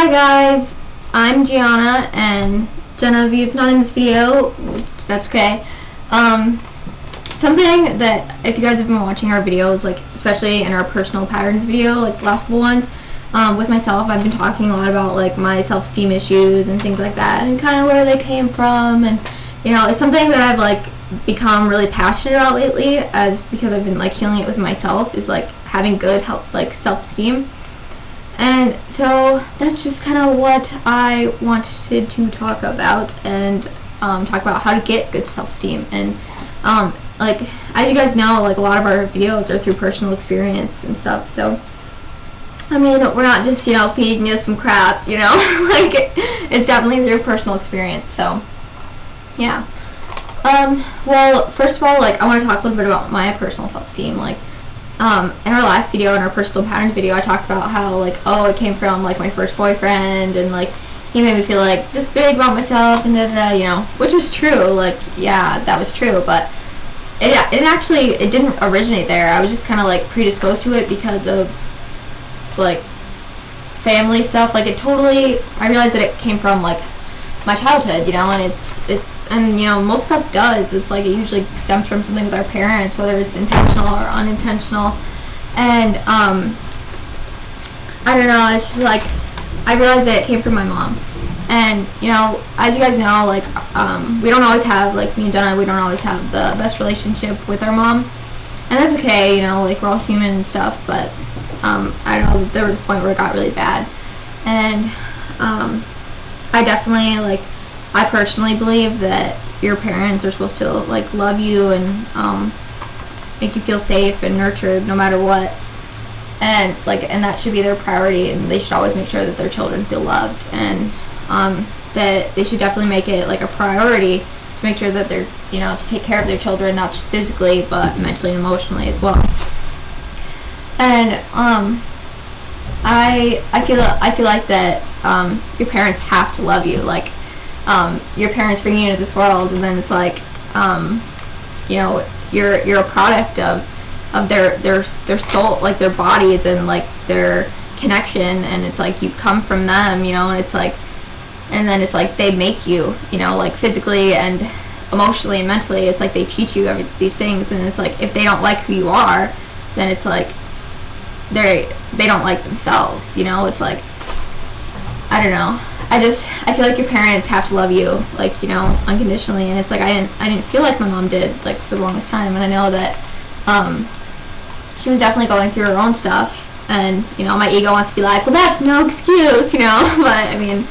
Hi guys, I'm Gianna, and Genevieve's not in this video, that's okay. Something that, if you guys have been watching our videos, like especially in our personal patterns video, like the last couple ones, with myself, I've been talking a lot about like my self-esteem issues and things like that, and kind of where they came from, and you know, it's something that I've like become really passionate about lately, because I've been like healing it with myself, is like having good health, like self-esteem. And so that's just kind of what I wanted to talk about, and talk about how to get good self-esteem. And like, as you guys know, like a lot of our videos are through personal experience and stuff, so I mean, we're not just, you know, feeding you some crap, you know. Like it's definitely through personal experience. So yeah. Well, first of all, like I want to talk a little bit about my personal self-esteem. Like in our last video, in our personal patterns video, I talked about how like, oh, it came from like my first boyfriend, and like he made me feel like this big about myself, and you know, which was true. Like, yeah, that was true, but it didn't originate there. I was just kind of like predisposed to it because of like family stuff. Like I realized that it came from like my childhood, you know, and you know, most stuff does. It's like it usually stems from something with our parents, whether it's intentional or unintentional. And I don't know, it's just like I realized that it came from my mom. And you know, as you guys know, like we don't always have, like me and Jenna, we don't always have the best relationship with our mom, and that's okay, you know, like we're all human and stuff. But I don't know, there was a point where it got really bad, and I definitely, like, I personally believe that your parents are supposed to like love you and make you feel safe and nurtured no matter what, and that should be their priority, and they should always make sure that their children feel loved, and that they should definitely make it like a priority to make sure that they're, you know, to take care of their children, not just physically but mentally and emotionally as well. And I feel like that your parents have to love you. Like your parents bring you into this world, and then it's like you know, you're a product of their soul, like their bodies and like their connection, and it's like you come from them, you know, and it's like, and then it's like they make you, you know, like physically and emotionally and mentally. It's like they teach you these things, and it's like if they don't like who you are, then it's like they don't like themselves, you know. It's like, I don't know, I feel like your parents have to love you, like, you know, unconditionally. And it's like I didn't feel like my mom did, like, for the longest time, and I know that she was definitely going through her own stuff, and you know, my ego wants to be like, well, that's no excuse, you know. But I mean,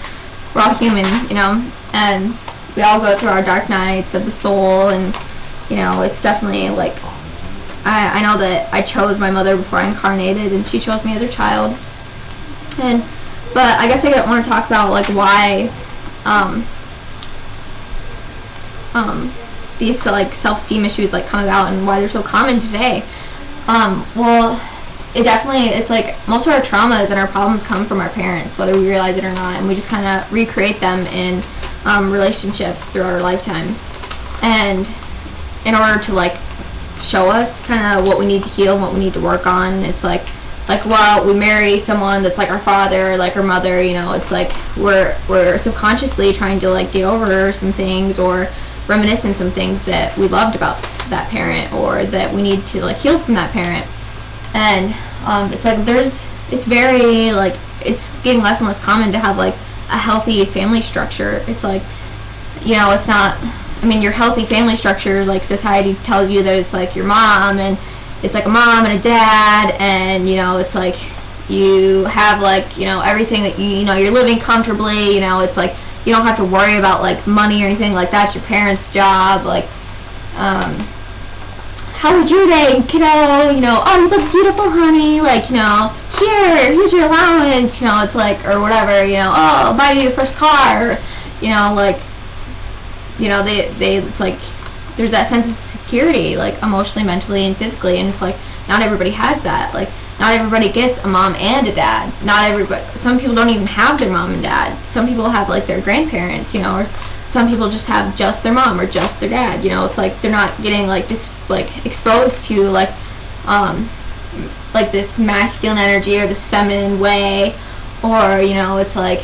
we're all human, you know, and we all go through our dark nights of the soul, and you know, it's definitely like, I know that I chose my mother before I incarnated, and she chose me as her child. But I guess I want to talk about like why these like self-esteem issues like come about, and why they're so common today. Well, it's like most of our traumas and our problems come from our parents, whether we realize it or not, and we just kind of recreate them in relationships throughout our lifetime. And in order to like show us kind of what we need to heal and what we need to work on, it's like while we marry someone that's like our father or like our mother, you know, it's like we're subconsciously trying to like get over some things or reminisce on some things that we loved about that parent, or that we need to like heal from that parent. And it's like it's very like, it's getting less and less common to have like a healthy family structure. It's like, you know, it's not, I mean, your healthy family structure, like society tells you that it's like your mom, and it's like a mom and a dad, and you know, it's like you have like, you know, everything that you know, you're living comfortably, you know, it's like you don't have to worry about like money or anything like that's your parents' job. Like how was your day, kiddo? You know, oh, you look beautiful, honey. Like, you know, here's your allowance, you know, it's like, or whatever, you know, oh, I'll buy you your first car, you know, like, you know, they it's like there's that sense of security, like emotionally, mentally, and physically. And it's like not everybody has that. Like not everybody gets a mom and a dad. Not everybody, some people don't even have their mom and dad. Some people have like their grandparents, you know, or some people just have just their mom or just their dad, you know. It's like they're not getting like this, like exposed to like this masculine energy or this feminine way, or it's like,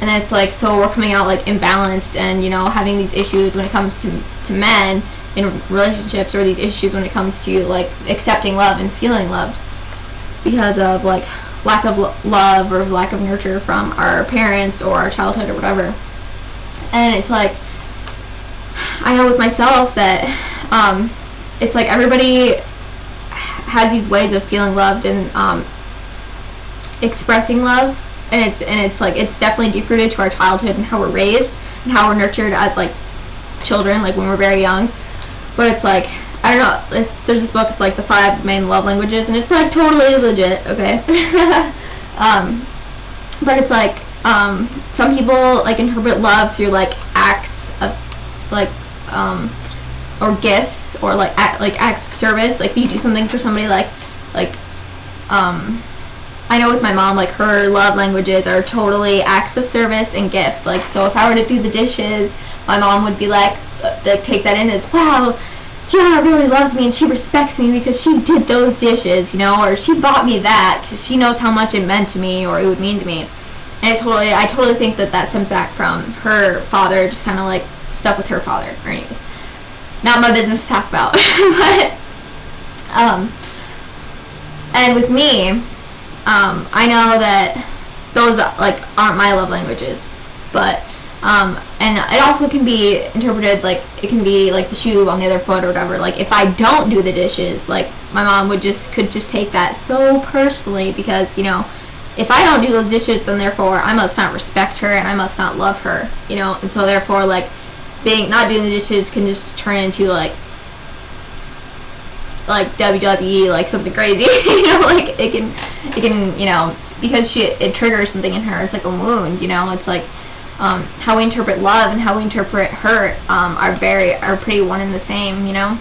and it's like, so we're coming out like imbalanced, and having these issues when it comes to men in relationships, or these issues when it comes to like accepting love and feeling loved because of like lack of love or lack of nurture from our parents or our childhood or whatever. And it's like, I know with myself that it's like everybody has these ways of feeling loved and expressing love, and it's like, it's definitely deep rooted to our childhood and how we're raised and how we're nurtured as like children, like when we're very young. But it's like, I don't know, there's this book, it's like the 5 main love languages, and it's like totally legit, okay? But it's like, some people like interpret love through like acts of like or gifts, or like acts of service. Like if you do something for somebody, like I know with my mom, like her love languages are totally acts of service and gifts. Like, so if I were to do the dishes, my mom would be like take that in as, wow, Gianna really loves me and she respects me because she did those dishes, or she bought me that because she knows how much it meant to me, or it would mean to me. And I totally think that stems back from her father, just kind of like stuff with her father. Or anyways, not my business to talk about. But and with me, I know that those like aren't my love languages, but and it also can be interpreted like, it can be like the shoe on the other foot or whatever. Like if I don't do the dishes, like my mom could just take that so personally, because if I don't do those dishes, then therefore I must not respect her and I must not love her, and so therefore like not doing the dishes can just turn into like WWE, like something crazy. Like it can because it triggers something in her. It's like a wound. It's like how we interpret love and how we interpret hurt are pretty one and the same. And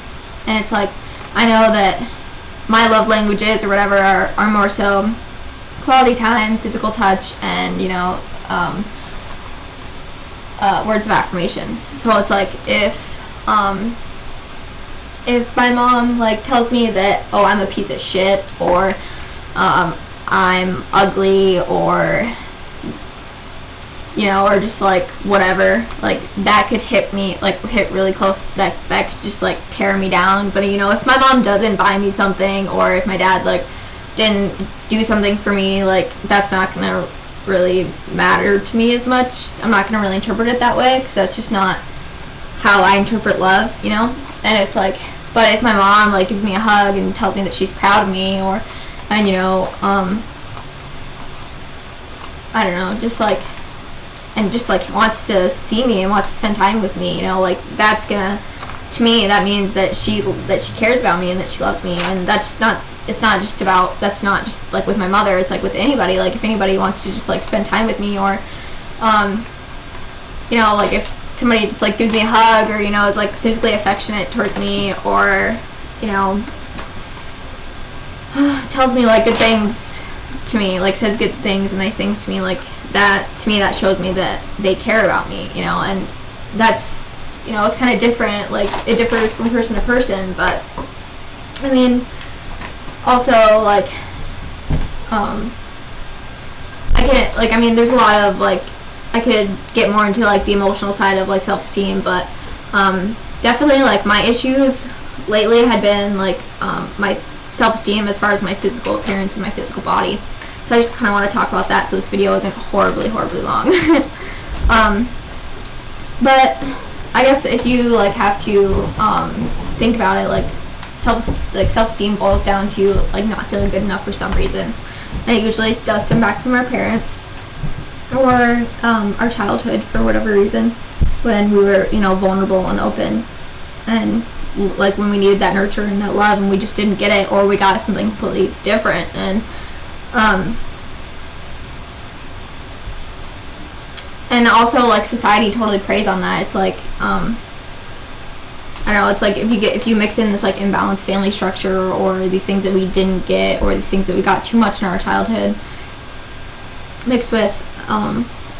it's like, I know that my love languages or whatever are more so quality time, physical touch, and words of affirmation. So it's like, if my mom like tells me that, oh, I'm a piece of shit, or I'm ugly, or or just like whatever, like that could hit really close, that could just like tear me down. But if my mom doesn't buy me something, or if my dad like didn't do something for me, like that's not gonna really matter to me as much. I'm not gonna really interpret it that way, because that's just not how I interpret love, And it's like, but if my mom like gives me a hug and tells me that she's proud of me, I don't know, just like wants to see me and wants to spend time with me, like that's gonna, to me, that means that she cares about me and that she loves me. And that's not just like with my mother, it's like with anybody. Like if anybody wants to just like spend time with me, or like if somebody just like gives me a hug, or is like physically affectionate towards me, or tells me like good things to me, like says good things and nice things to me, like that, to me, that shows me that they care about me, and that's, it's kind of different, like it differs from person to person. But I mean, also like there's a lot of like, I could get more into like the emotional side of like self-esteem, but definitely like my issues lately had been like my self-esteem as far as my physical appearance and my physical body. So I just kind of want to talk about that, so this video isn't horribly long. But I guess if you like have to think about it, like self-esteem boils down to like not feeling good enough for some reason, and it usually does stem back from our parents or our childhood for whatever reason, when we were vulnerable and open, and like when we needed that nurture and that love and we just didn't get it, or we got something completely different. And also like society totally preys on that. It's like I don't know, it's like if you mix in this like imbalanced family structure, or these things that we didn't get, or these things that we got too much in our childhood, mixed with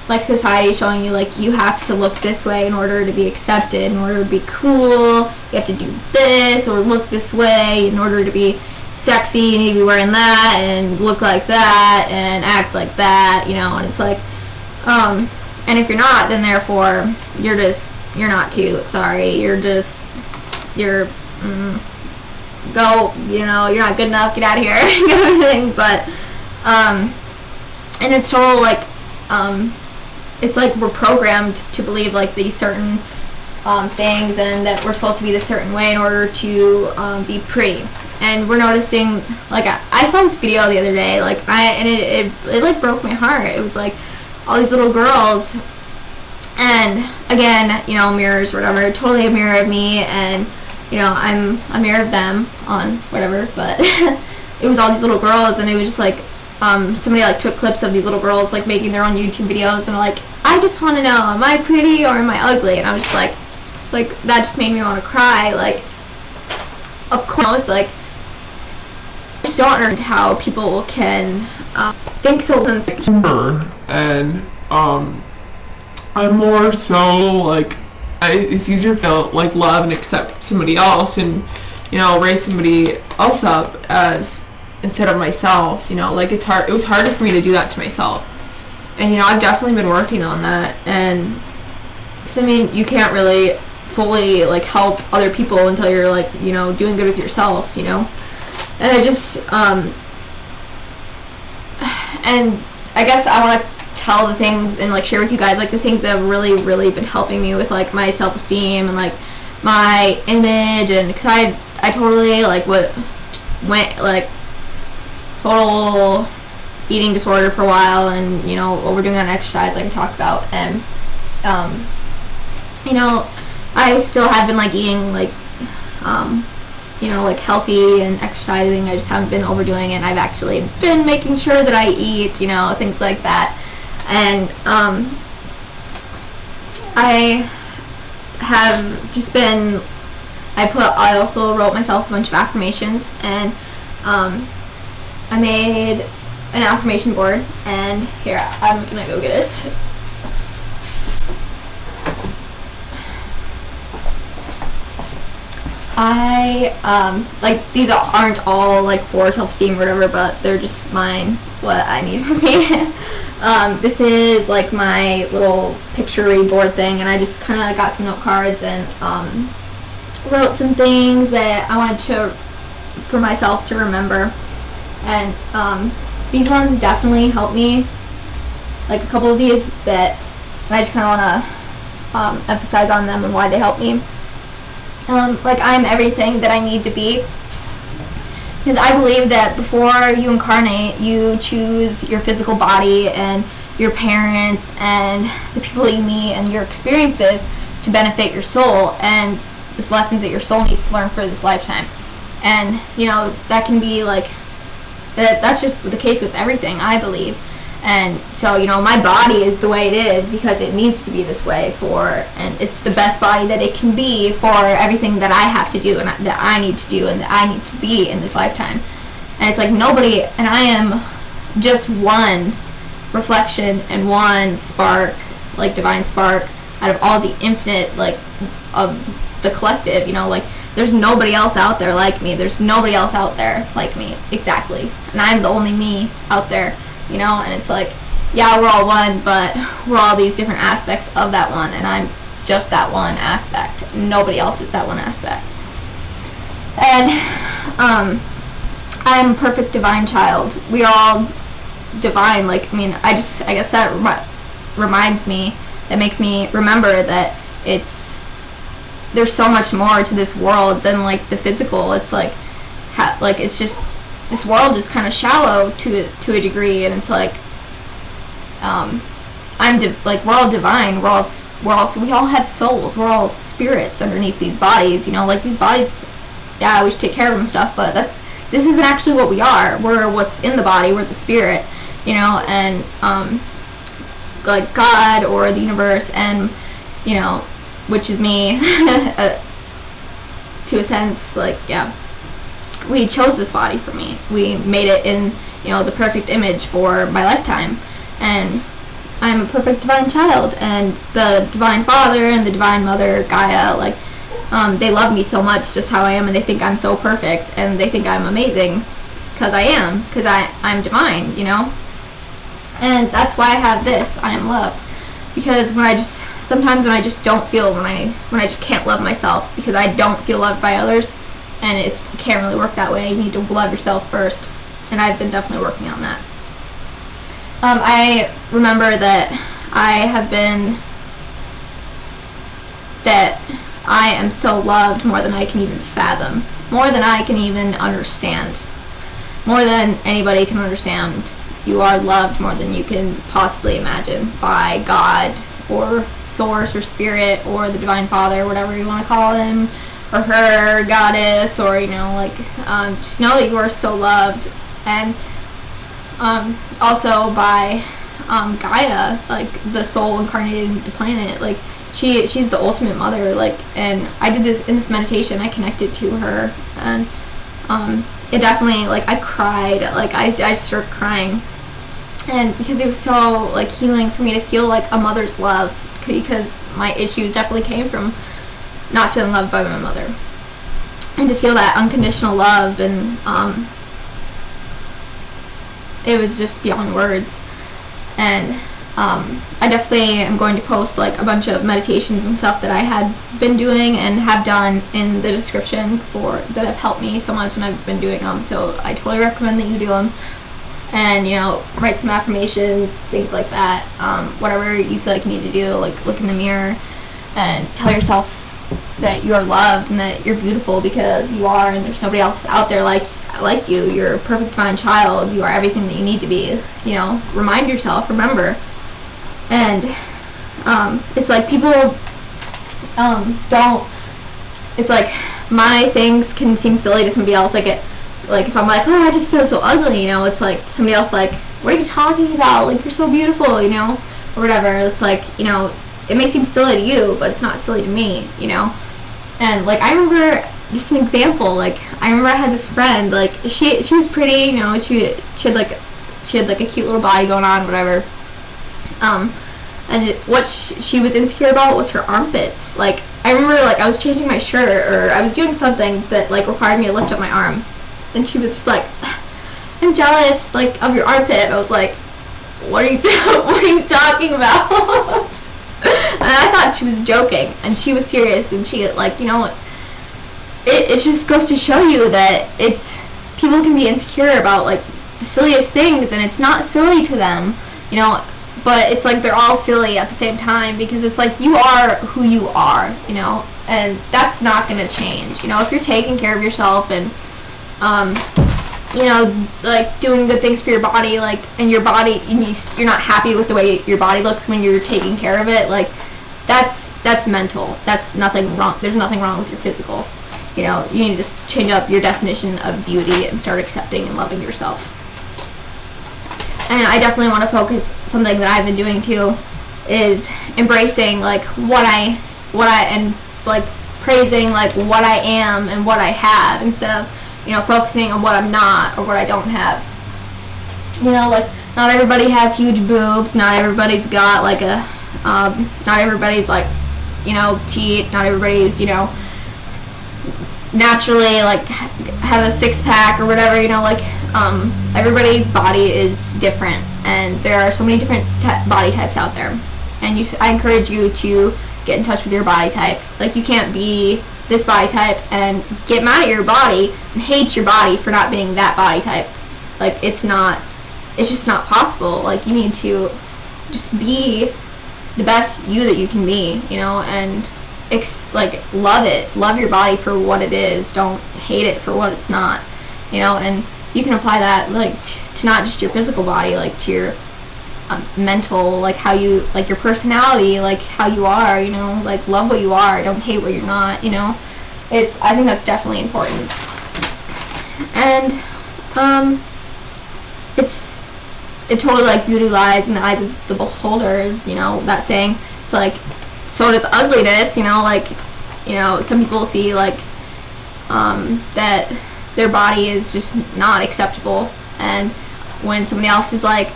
like society showing you like you have to look this way in order to be accepted, in order to be cool, you have to do this or look this way in order to be sexy, you need to be wearing that and look like that and act like that, you know, and it's like, and if you're not, then therefore you're not cute, sorry, you're go, you know, you're not good enough, get out of here, you know what I mean? But, and it's total, like, it's like we're programmed to believe, like, these certain, things, and that we're supposed to be this certain way in order to, be pretty. And we're noticing, like, I saw this video the other day, like, it like, broke my heart. It was, like, all these little girls, and, again, you know, mirrors, whatever, totally a mirror of me, and, you know, I'm a mirror of them on whatever, but it was all these little girls, and it was just, like, somebody, like, took clips of these little girls, like, making their own YouTube videos, and, like, I just want to know, am I pretty or am I ugly? And I was just, like, that just made me want to cry, like, of course, it's, like, I just don't understand how people can, think so of themselves. And, I'm more so, like, it's easier to feel, like, love and accept somebody else and, you know, raise somebody else up as instead of myself, you know, like, it was harder for me to do that to myself. And, you know, I've definitely been working on that, and, because, I mean, you can't really fully, like, help other people until you're, like, you know, doing good with yourself, you know, and I just, and I guess I want to tell the things and, like, share with you guys, like, the things that have really, really been helping me with, like, my self-esteem and, like, my image, and, because I totally, like, went, like, total eating disorder for a while, and, you know, overdoing on exercise, like I talked about, and, you know, I still have been, like, eating, like, you know, like, healthy and exercising. I just haven't been overdoing it, and I've actually been making sure that I eat, you know, things like that. And I have just been, I also wrote myself a bunch of affirmations, and I made an affirmation board, and here, I'm gonna go get it. Like, these aren't all, like, for self-esteem or whatever, but they're just mine, what I need for me. This is, like, my little picture board thing, and I just kind of got some note cards and, wrote some things that I wanted for myself to remember, and, these ones definitely helped me, like, a couple of these that I just kind of want to, emphasize on them and why they help me. Like, I'm everything that I need to be, because I believe that before you incarnate, you choose your physical body and your parents and the people that you meet and your experiences to benefit your soul and the lessons that your soul needs to learn for this lifetime. And, you know, that can be, like, that's just the case with everything, I believe. And so, you know, my body is the way it is because it needs to be this way and it's the best body that it can be for everything that I have to do and that I need to do and that I need to be in this lifetime. And it's like nobody, and I am just one reflection and one spark, like divine spark, out of all the infinite, like, of the collective, you know, like, there's nobody else out there like me. There's nobody else out there like me, exactly. And I'm the only me out there. You know, and it's like, yeah, we're all one, but we're all these different aspects of that one, and I'm just that one aspect. Nobody else is that one aspect. And I'm a perfect divine child. We are all divine. Like, I mean, I guess that reminds me, that makes me remember that there's so much more to this world than, like, the physical. It's like, it's just, this world is kind of shallow to a degree, and it's like, like, we're all divine, we all have souls, we're all spirits underneath these bodies, you know, like, these bodies, yeah, we should take care of them and stuff, but this isn't actually what we are. We're what's in the body, we're the spirit, you know, and, like, God or the universe, and, you know, which is me, to a sense, like, yeah. We chose this body for me. We made it in, you know, the perfect image for my lifetime. And I'm a perfect divine child. And the divine father and the divine mother, Gaia, like, they love me so much just how I am, and they think I'm so perfect, and they think I'm amazing because I am, because I'm divine, you know. And that's why I have this, I am loved. Because sometimes when I just don't feel, when I just can't love myself because I don't feel loved by others, and it can't really work that way. You need to love yourself first, and I've been definitely working on that. I remember that I am so loved more than I can even fathom, more than I can even understand, more than anybody can understand. You are loved more than you can possibly imagine by God or source or spirit or the divine father, whatever you want to call him, or her, goddess, or, you know, like, just know that you are so loved. And also by Gaia, like the soul incarnated into the planet, like she's the ultimate mother. Like, and I did this in this meditation, I connected to her, and it definitely, like, I cried, like I just started crying, and because it was so, like, healing for me to feel like a mother's love, because my issues definitely came from not feeling loved by my mother, and to feel that unconditional love, and it was just beyond words. And I definitely am going to post, like, a bunch of meditations and stuff that I had been doing and have done in the description that have helped me so much, and I've been doing them, so I totally recommend that you do them. And, you know, write some affirmations, things like that, whatever you feel like you need to do, like look in the mirror and tell yourself that you're loved and that you're beautiful, because you are, and there's nobody else out there like you. You're a perfect divine child. You are everything that you need to be. You know, remind yourself, remember. And it's like people don't, it's like my things can seem silly to somebody else. Like if I'm like, oh, I just feel so ugly, you know, it's like somebody else like, what are you talking about? Like, you're so beautiful, you know, or whatever. It's like, you know, it may seem silly to you, but it's not silly to me, you know. And, like, I remember, just an example, like, I remember I had this friend, like, she was pretty, you know, she had like a cute little body going on, whatever. And what she was insecure about was her armpits. Like, I remember, like, I was changing my shirt, or I was doing something that, like, required me to lift up my arm, and she was just like, I'm jealous, like, of your armpit. And I was like, what are you talking about? And I thought she was joking, and she was serious, and she, like, you know, it just goes to show you that people can be insecure about, like, the silliest things, and it's not silly to them, you know, but it's like they're all silly at the same time, because it's like you are who you are, you know, and that's not going to change. You know, if you're taking care of yourself and you know, like, doing good things for your body, like, and your body, and you're not happy with the way your body looks when you're taking care of it, like, that's mental. That's nothing wrong. There's nothing wrong with your physical. You know, you need to just change up your definition of beauty and start accepting and loving yourself. And I definitely want to focus, something that I've been doing too, is embracing, like, what I and, like, praising, like, what I am and what I have, instead of, you know, focusing on what I'm not or what I don't have. You know, like, not everybody has huge boobs, not everybody's got, like, not everybody's, like, you know, teeth, not everybody's, you know, naturally, like, have a six-pack or whatever, you know, like, everybody's body is different, and there are so many different body types out there, and I encourage you to get in touch with your body type. Like, you can't be this body type and get mad at your body and hate your body for not being that body type. Like, it's just not possible. Like, you need to just be the best you that you can be, you know, and like, love your body for what it is. Don't hate it for what it's not, you know. And you can apply that, like, to not just your physical body, like, to your mental, like, how you, like, your personality, like, how you are, you know, like, love what you are, don't hate what you're not, you know. I think that's definitely important. And it totally, like, beauty lies in the eyes of the beholder, you know, that saying. It's like, so does ugliness, you know, like, you know, some people see, like, that their body is just not acceptable, and when somebody else is like,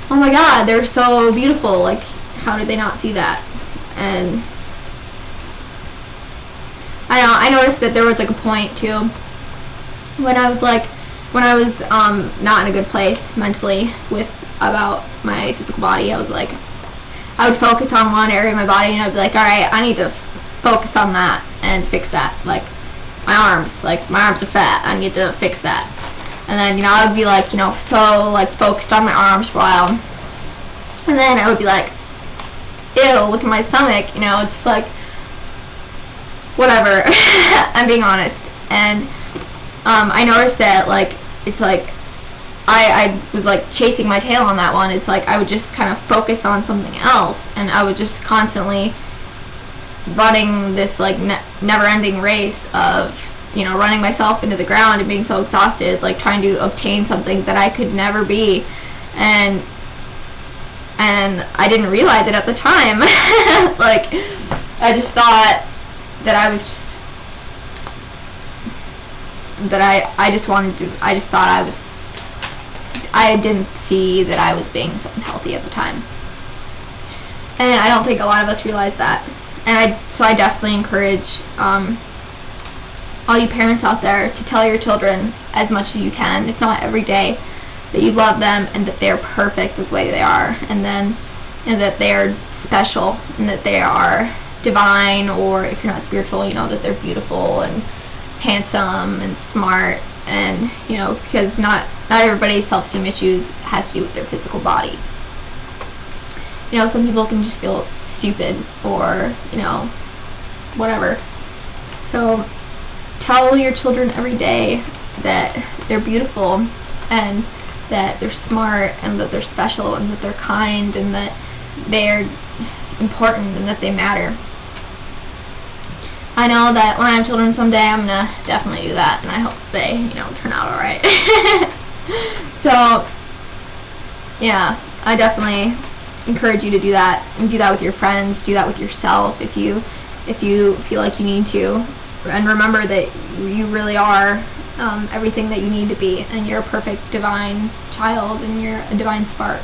oh my god, they're so beautiful, like, how did they not see that? And I I noticed that there was like a point too when I was not in a good place mentally with about my physical body. I was like, I would focus on one area of my body and I'd be like, all right, I need to focus on that and fix that. Like my arms are fat, I need to fix that. And then, I would be like, so like focused on my arms for a while, and then I would be like, ew, look at my stomach, just like whatever. I'm being honest. And I noticed that like it's like I was like chasing my tail on that one. It's like I would just kind of focus on something else, and I would just constantly running this like never-ending race of running myself into the ground and being so exhausted, like trying to obtain something that I could never be, and I didn't realize it at the time. Like I just thought that I was I didn't see that I was being so unhealthy at the time. And I don't think a lot of us realize that. And so I definitely encourage all you parents out there to tell your children as much as you can, if not every day, that you love them and that they're perfect the way they are, and that they are special and that they are divine, or if you're not spiritual, that they're beautiful and handsome and smart, and because not everybody's self-esteem issues has to do with their physical body. Some people can just feel stupid or whatever. So tell your children every day that they're beautiful and that they're smart and that they're special and that they're kind and that they're important and that they matter. I know that when I have children someday, I'm gonna definitely do that, and I hope that they, turn out alright. So, yeah, I definitely encourage you to do that, and do that with your friends, do that with yourself if you feel like you need to. And remember that you really are everything that you need to be, and you're a perfect divine child, and you're a divine spark,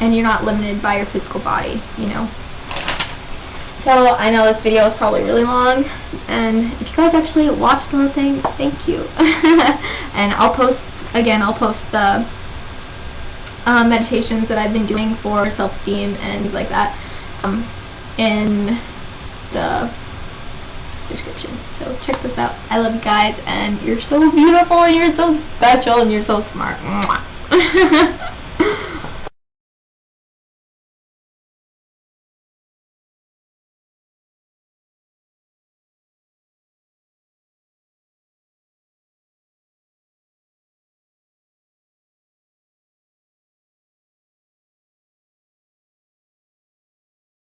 and you're not limited by your physical body, So I know this video is probably really long, and if you guys actually watched the whole thing, thank you. And I'll post the meditations that I've been doing for self-esteem and things like that in the description. So check this out. I love you guys, and you're so beautiful, and you're so special, and you're so smart. Mwah.